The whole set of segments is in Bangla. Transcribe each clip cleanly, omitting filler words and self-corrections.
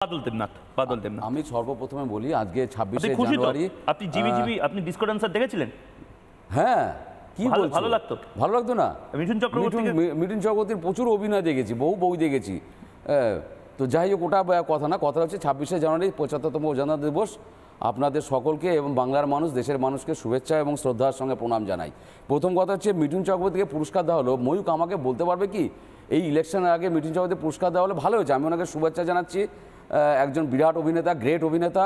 বাদল দেবনাথ আমি সর্বপ্রথমে বলি আজকে 26শে জানুয়ারি আপনি জিবি আপনি ডিসকর্ড আনসার দেখেছিলেন? হ্যাঁ, কি বলছো? ভালো লাগতো? ভালো লাগতো না? মিঠুন চক্রবর্তীর প্রচুর অভিনয় দেখেছি, বহু বই দেখেছি। তো যাই হোক, ওটা কথা না, কথা হচ্ছে 26শে জানুয়ারি 75তম অজানা দিবস। আপনাদের সকলকে এবং বাংলার মানুষ, দেশের মানুষকে শুভেচ্ছা এবং শ্রদ্ধার সঙ্গে প্রণাম জানাই। প্রথম কথা হচ্ছে, মিঠুন চক্রবর্তীকে পুরস্কার দেওয়া হলো। ময়ূক আমাকে বলতে পারবে কি এই ইলেকশনের আগে মিঠুন চক্রবর্তী পুরস্কার দেওয়া হলে ভালো হয়েছে? আমি ওনাকে শুভেচ্ছা জানাচ্ছি। একজন বিরাট অভিনেতা, গ্রেট অভিনেতা,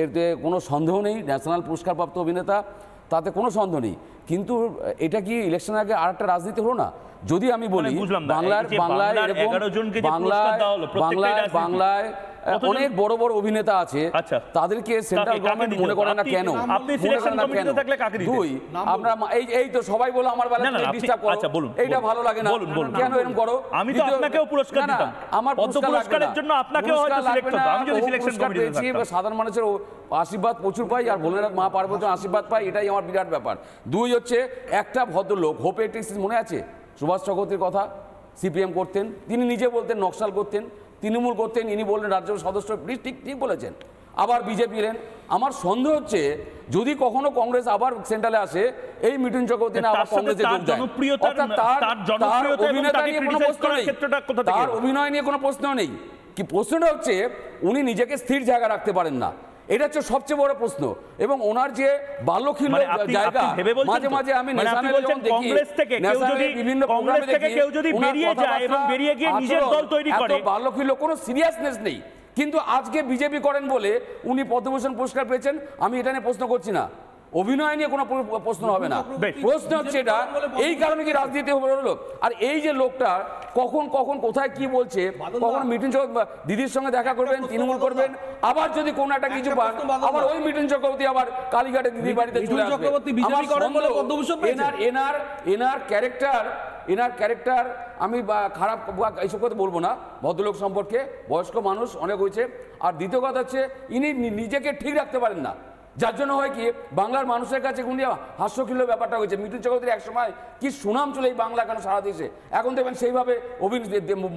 এতে কোনো সন্দেহ নেই। ন্যাশনাল পুরস্কারপ্রাপ্ত অভিনেতা, তাতে কোনো সন্দেহ নেই। কিন্তু এটা কি ইলেকশনের আগে আর একটা রাজনীতি হলো না? যদি আমি বলি বাংলায় অনেক বড় বড় অভিনেতা আছে, তাদেরকে সেন্ট্রাল গভর্নমেন্ট মনে করে না কেন? দুই, আমরা এই তো সবাই বলো আমার বেলা ডিস্টার্ব করো, এইটা ভালো লাগে না, কেন এরকম করো? আমি তো আপনাকেও পুরস্কার দিতাম, আমার পুরস্কারের জন্য আপনাকেও হয়তো সিলেক্ট করতে, আমি যদি সিলেকশন কমিটিতে থাকতাম। সাধারণ মানুষের আশীর্বাদ প্রচুর পাই, আর ভোলেনাথ মা পার্বতীর আশীর্বাদ পাই, এটাই আমার বিরাট ব্যাপার। দুই হচ্ছে, একটা ভদ্রলোক হোপে টেক্সিস, মনে আছে সুভাষ চক্রবর্তীর কথা? সিপিএম করতেন, তিনি নিজে বলতেন নকশাল করতেন, তৃণমূল করতেন, ইনি বললেন রাজ্যসভার সদস্য। ঠিক ঠিক বলেছেন। আবার বিজেপি এলেন। আমার সন্দেহ হচ্ছে যদি কখনো কংগ্রেস আবার সেন্ট্রালে আসে, এই মিঠুন চক্রবর্তী না আবার কংগ্রেসে যোগ দেয়। তার অভিনেতা নিয়ে কোনো প্রশ্ন নেই, তার অভিনয় নিয়ে কোনো প্রশ্ন নেই। কি প্রশ্নটা হচ্ছে, উনি নিজেকে স্থির জায়গা রাখতে পারেন না, এটা হচ্ছে সবচেয়ে বড় প্রশ্ন। এবং ওনার যে বাল্যখিল্য জায়গা, মাঝে মাঝে আমি বিভিন্ন বাল্যখিল্য, কোনো সিরিয়াসনেস নেই। কিন্তু আজকে বিজেপি করেন বলে উনি পদ্মভূষণ পুরস্কার পেয়েছেন। আমি এটা নিয়ে প্রশ্ন করছি না, অভিনয় নিয়ে কোনো প্রশ্ন হবে না। প্রশ্ন হচ্ছে এটা, এই কারণে কি রাজনীতি হলো? আর এই যে লোকটা কখন কখন কোথায় কি বলছে, কখন মিঠুন দিদির সঙ্গে দেখা করবেন, তৃণমূল করবেন, আবার যদি কোনো একটা কিছু পান, আবার ওই মিঠুন চক্রবর্তী আবার কালীঘাটে দিদির বাড়িতে চলে আসবে। এনার ক্যারেক্টার আমি খারাপ এইসব কথা বলবো না, ভদ্রলোক সম্পর্কে, বয়স্ক মানুষ অনেক হয়েছে। আর দ্বিতীয় কথা হচ্ছে, ইনি নিজেকে ঠিক রাখতে পারেন না, যার জন্য হয় কি বাংলার মানুষের কাছে উনি হাস্যখিল্য ব্যাপারটা হয়েছে। মিঠুন চক্রবর্তীর এক সময় কি সুনাম ছিল এই বাংলা, কেন সারা দেশে। এখন দেখবেন সেইভাবে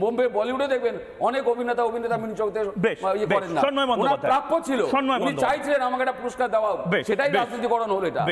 বোম্বে বলিউডে দেখবেন অনেক অভিনেতা মিঠুন চক্রবর্তী করেন না। প্রাপ্য ছিল, উনি চাইছিলেন আমাকে একটা পুরস্কার দেওয়া, সেটাই রাজনীতিকরণ হলো এটা।